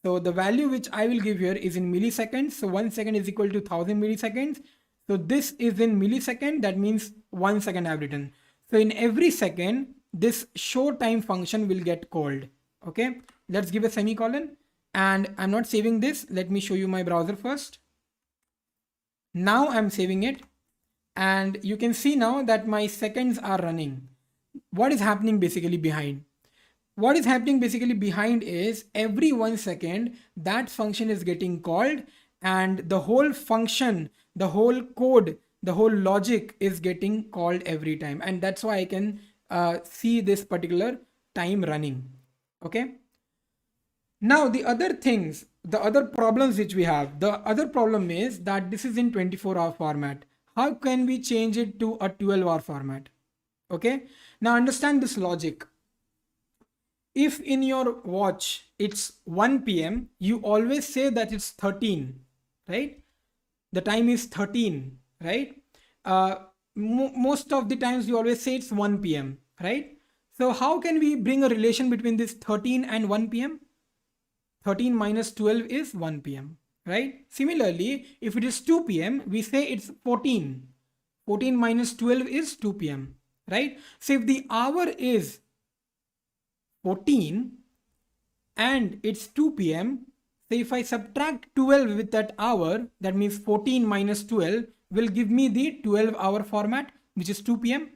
So the value which I will give here is in milliseconds. So 1 second is equal to 1000 milliseconds. So this is in millisecond. That means 1 second I've written. So in every second, this show time function will get called. Okay. Let's give a semicolon, and I'm not saving this. Let me show you my browser first. Now I'm saving it, and you can see now that my seconds are running. What is happening basically behind? What is happening basically behind is every 1 second that function is getting called, and the whole function, the whole code, the whole logic is getting called every time. And that's why I can see this particular time running. Okay. Now the other things, the other problems which we have, the other problem is that this is in 24-hour format. How can we change it to a 12-hour format? Okay. Now understand this logic. If in your watch it's 1 p.m., you always say that it's 13, right? The time is 13, right? Most of the times you always say it's 1 p.m., right? So how can we bring a relation between this 13 and 1 p.m.? 13 minus 12 is 1 p.m., right? Similarly, if it is 2 p.m., we say it's 14. 14 minus 12 is 2 p.m., right? So if the hour is 14 and it's 2 p.m. So if I subtract 12 with that hour, that means 14 minus 12 will give me the 12-hour format, which is 2 p.m.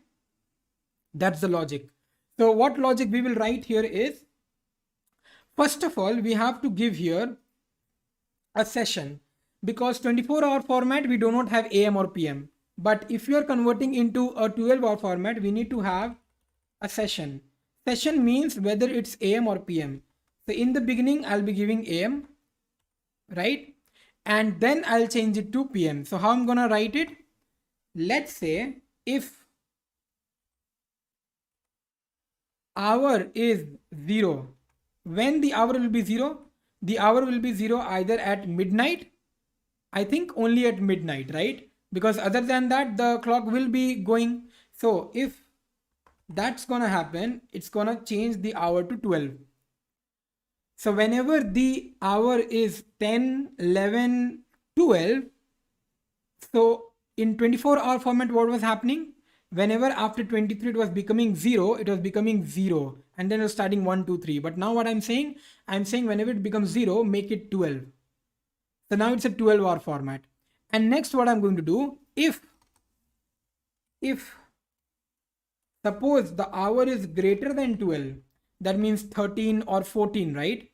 That's the logic. So what logic we will write here is, first of all, we have to give here a session, because 24-hour format, we do not have AM or PM. But if you are converting into a 12-hour format, we need to have a session. Session means whether it's AM or PM. So in the beginning, I'll be giving AM, right? And then I'll change it to PM. So how I'm gonna write it? Let's say if hour is 0, when the hour will be 0? The hour will be 0 either at midnight, I think only at midnight, right? Because other than that, the clock will be going. So if that's gonna happen, it's gonna change the hour to 12. So whenever the hour is 10, 11, 12, so in 24-hour format, what was happening? Whenever after 23 it was becoming 0, it was becoming 0. And then it was starting 1, 2, 3. But now what I'm saying whenever it becomes 0, make it 12. So now it's a 12-hour format. And next what I'm going to do, if suppose the hour is greater than 12, that means 13 or 14, right?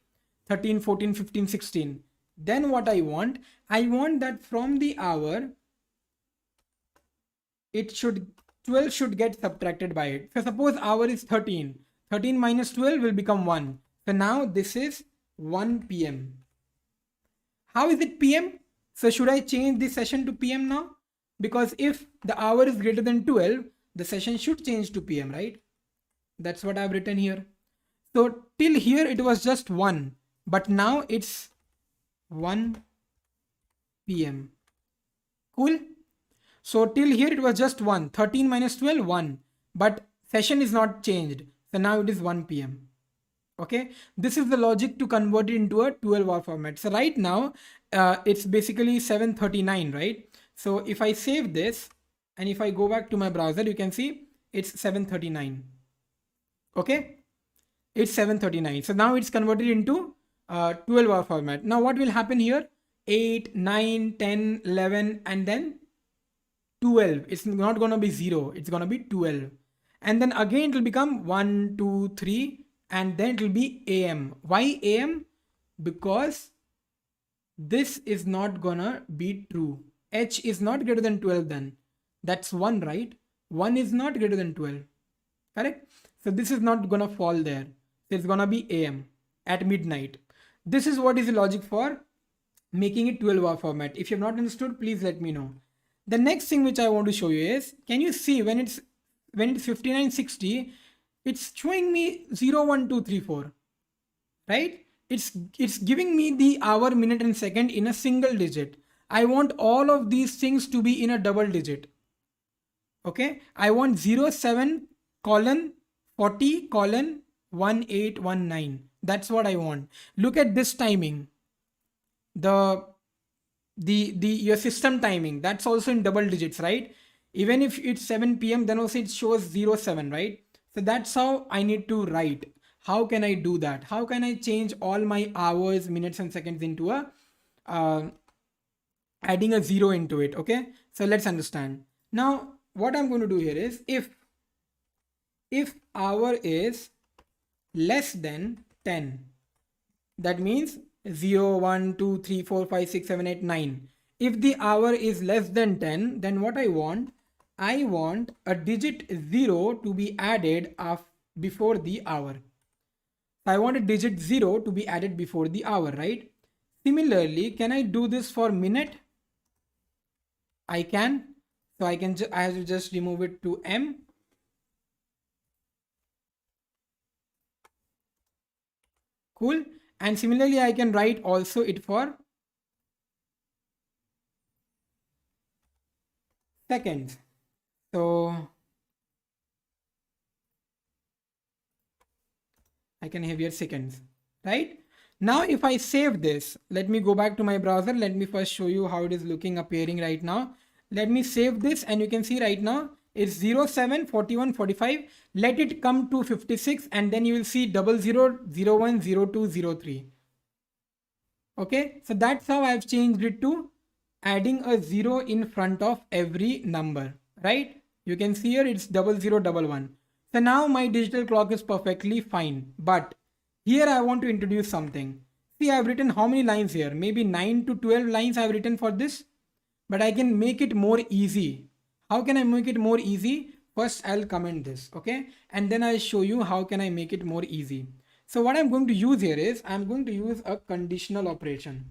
13, 14, 15, 16. Then what I want that from the hour, 12 should get subtracted by it. So suppose hour is 13. 13 minus 12 will become 1. So now this is 1 p.m. How is it PM? So should I change the session to PM now? Because if the hour is greater than 12, the session should change to PM, right? That's what I've written here. So till here it was just 1, but now it's 1 PM. Cool. So till here it was just 1. 13 minus 12, 1. But session is not changed. So now it is 1 PM. Okay. This is the logic to convert it into a 12-hour format. So right now it's basically 7:39, right? So if I save this and if I go back to my browser, you can see it's 7:39. Okay. It's 7:39. So now it's converted into 12-hour format. Now what will happen here? 8, 9, 10, 11, and then 12. It's not going to be 0. It's going to be 12. And then again it will become 1, 2, 3, and then it will be AM. Why AM? Because this is not gonna be true. H is not greater than 12 then. That's 1, right? 1 is not greater than 12. Correct? So this is not gonna fall there. It's gonna be AM at midnight. This is what is the logic for making it 12-hour format. If you have not understood, please let me know. The next thing which I want to show you is, can you see when it's 5960, it's showing me 0, 1, 2, 3, 4, right? It's giving me the hour, minute and second in a single digit. I want all of these things to be in a double digit. Okay, I want 07 colon 40 colon 1819. That's what I want. Look at this timing. Your system timing, that's also in double digits, right? Even if it's 7 p.m, then also it shows 07, right? So that's how I need to write. How can I do that? How can I change all my hours, minutes and seconds into a adding a 0 into it? Okay, so let's understand. Now what I'm going to do here is, if hour is less than 10, that means 0, 1, 2, 3, 4, 5, 6, 7, 8, 9. If the hour is less than 10, then what I want a digit 0 to be added before the hour. I want a digit 0 to be added before the hour, right? Similarly, can I do this for minute? I can. So I have to just remove it to M. Cool. And similarly, I can write also it for seconds. So I can have here seconds, right? Now, if I save this, let me go back to my browser. Let me first show you how it is looking appearing right now. Let me save this and you can see right now It's 0, 7, 41, 45. Let it come to 56 and then you will see 00, 01, 02, 03. Okay, so that's how I've changed it to adding a 0 in front of every number, right? You can see here it's 0011. So now my digital clock is perfectly fine. But here I want to introduce something. See, I've written how many lines here? Maybe 9 to 12 lines I've written for this. But I can make it more easy. How can I make it more easy? First, I'll comment this, okay? And then I'll show you how can I make it more easy. So what I'm going to use here is I'm going to use a conditional operation.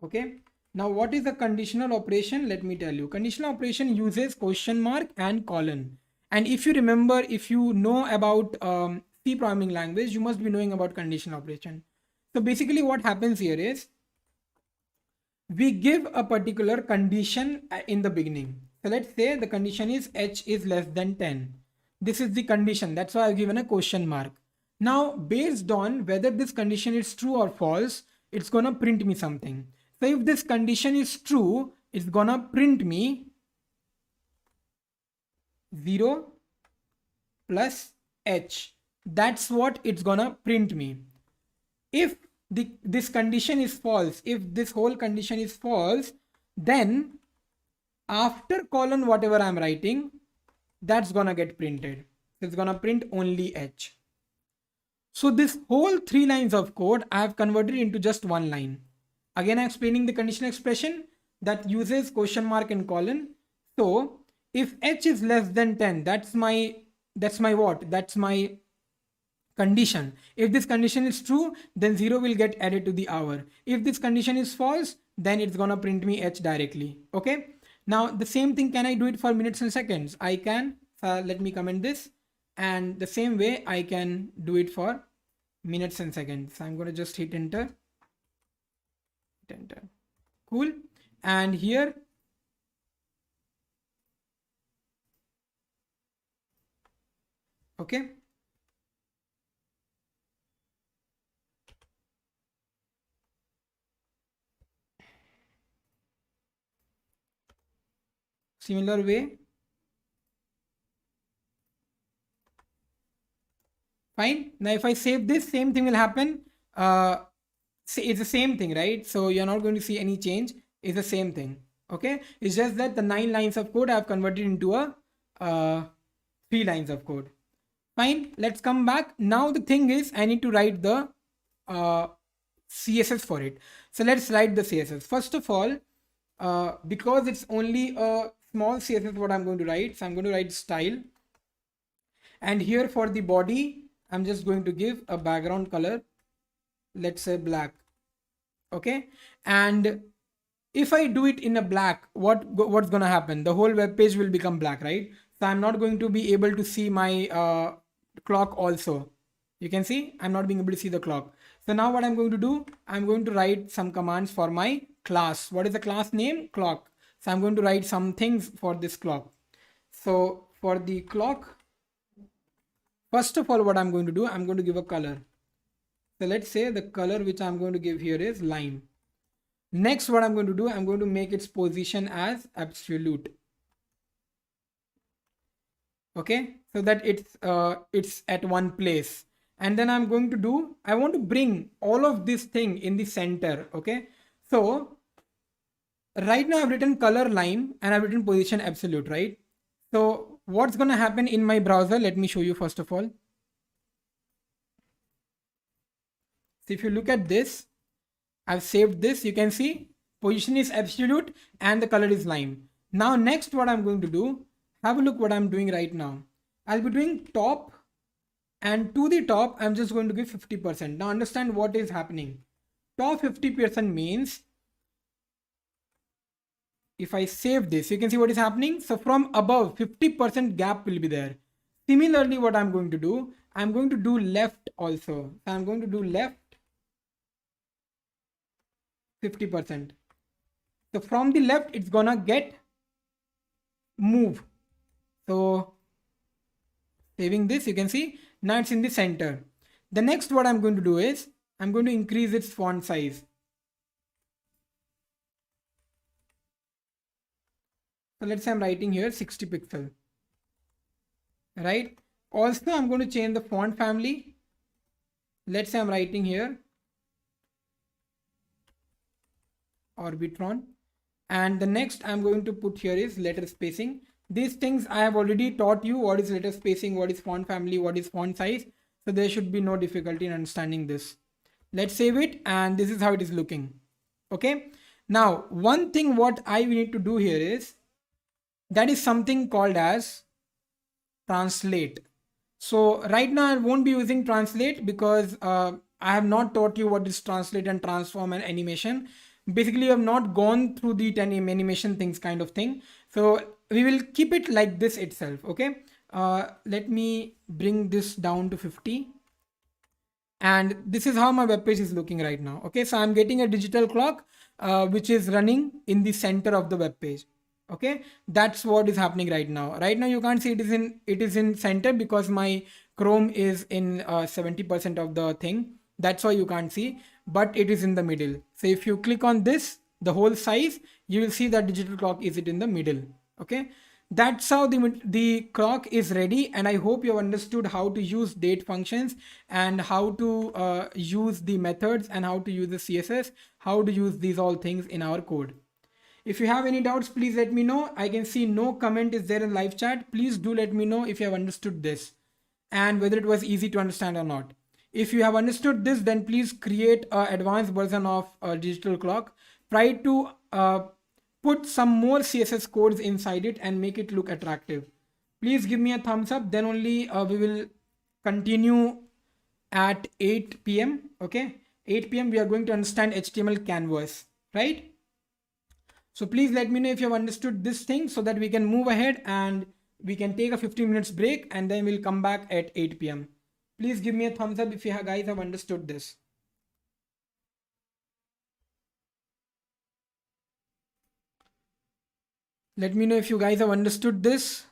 Okay. Now what is a conditional operation? Let me tell you. Conditional operation uses question mark and colon. And if you remember, if you know about C programming language, you must be knowing about conditional operation. So basically what happens here is we give a particular condition in the beginning. So let's say the condition is h is less than 10. This is the condition. That's why I've given a question mark. Now, based on whether this condition is true or false, it's gonna print me something. So if this condition is true, it's gonna print me 0 plus h. That's what it's gonna print me. If this condition is false, if this whole condition is false, then after colon whatever I'm writing, that's gonna get printed. It's gonna print only h. So this whole 3 lines of code I have converted into just 1 line. Again, I'm explaining the conditional expression that uses question mark and colon. So if h is less than 10, that's my what? That's my condition. If this condition is true, then 0 will get added to the hour. If this condition is false, then it's gonna print me h directly. Okay. Now the same thing, can I do it for minutes and seconds? I can. Let me comment this. And the same way I can do it for minutes and seconds. So I'm going to just hit enter. Hit enter. Cool. And here, okay. Similar way. Fine. Now if I save this, same thing will happen. It's the same thing, right? So you're not going to see any change. It's the same thing. Okay. It's just that the 9 lines of code I've converted into a 3 lines of code. Fine. Let's come back. Now the thing is I need to write the CSS for it. So let's write the CSS. First of all, because it's only a small CSS what I'm going to write. So I'm going to write style. And here for the body, I'm just going to give a background color. Let's say black. Okay. And if I do it in a black, what's going to happen? The whole web page will become black, right? So I'm not going to be able to see my clock also. You can see I'm not being able to see the clock. So now what I'm going to do, I'm going to write some commands for my class. What is the class name? Clock. So I'm going to write some things for this clock. So for the clock, first of all, what I'm going to do, I'm going to give a color. So let's say the color which I'm going to give here is lime. Next, what I'm going to do, I'm going to make its position as absolute. Okay, so that it's at one place. And then I'm going to do, I want to bring all of this thing in the center. Okay, so right now I've written color lime and I've written position absolute, right? So what's going to happen in my browser? Let me show you first of all. So if you look at this, I've saved this. You can see position is absolute and the color is lime. Now next what I'm going to do, have a look what I'm doing right now. I'll be doing top, and to the top I'm just going to give 50%. Now understand what is happening. Top 50% means if I save this, you can see what is happening. So from above 50% gap will be there. Similarly, what I'm going to do, I'm going to do left also. So I'm going to do left 50%. So from the left, it's gonna get move. So saving this, you can see now it's in the center. The next what I'm going to do is I'm going to increase its font size. So let's say I'm writing here 60 pixel. right? Also, I'm going to change the font family. Let's say I'm writing here Orbitron. And the next I'm going to put here is letter spacing. These things I have already taught you what is letter spacing, what is font family, what is font size. So there should be no difficulty in understanding this. Let's save it, and this is how it is looking. Okay. Now, one thing what I need to do here is that is something called as translate. So right now I won't be using translate because I have not taught you what is translate and transform and animation. Basically, I have not gone through the 10 animation things kind of thing. So we will keep it like this itself. Okay. Let me bring this down to 50. And this is how my web page is looking right now. Okay. So I'm getting a digital clock, which is running in the center of the web page. Okay, that's what is happening right now. Right now you can't see it is in center because my Chrome is in 70% of the thing. That's why you can't see, but it is in the middle. So if you click on this, the whole size, you will see that digital clock is it in the middle. Okay, that's how the clock is ready. And I hope you have understood how to use date functions and how to use the methods and how to use the CSS, how to use these all things in our code. If you have any doubts, please let me know. I can see no comment is there in live chat. Please do let me know if you have understood this and whether it was easy to understand or not. If you have understood this, then please create an advanced version of a digital clock. Try to put some more CSS codes inside it and make it look attractive. Please give me a thumbs up. Then only we will continue at 8 p.m. Okay, 8 p.m. we are going to understand HTML canvas, right? So please let me know if you have understood this thing so that we can move ahead and we can take a 15 minutes break and then we'll come back at 8 p.m. Please give me a thumbs up if you guys have understood this. Let me know if you guys have understood this.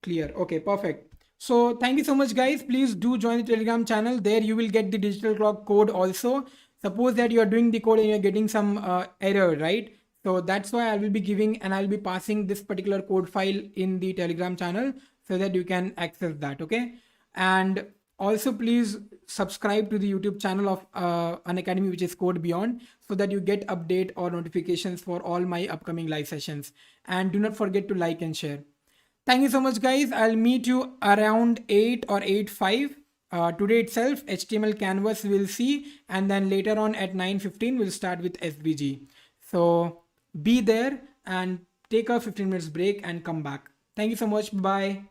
Clear. Okay, perfect. So thank you so much, guys. Please do join the Telegram channel. There you will get the digital clock code also. Suppose that you are doing the code and you're getting some error, right? So that's why I will be giving and I'll be passing this particular code file in the Telegram channel so that you can access that. Okay. And also please subscribe to the YouTube channel of Unacademy, which is CodeBeyond, so that you get update or notifications for all my upcoming live sessions. And do not forget to like and share. Thank you so much, guys. I'll meet you around 8 or 8:05. Today itself, HTML canvas we'll see, and then later on at 9:15 we'll start with SVG. So be there and take a 15 minutes break and come back. Thank you so much. Bye.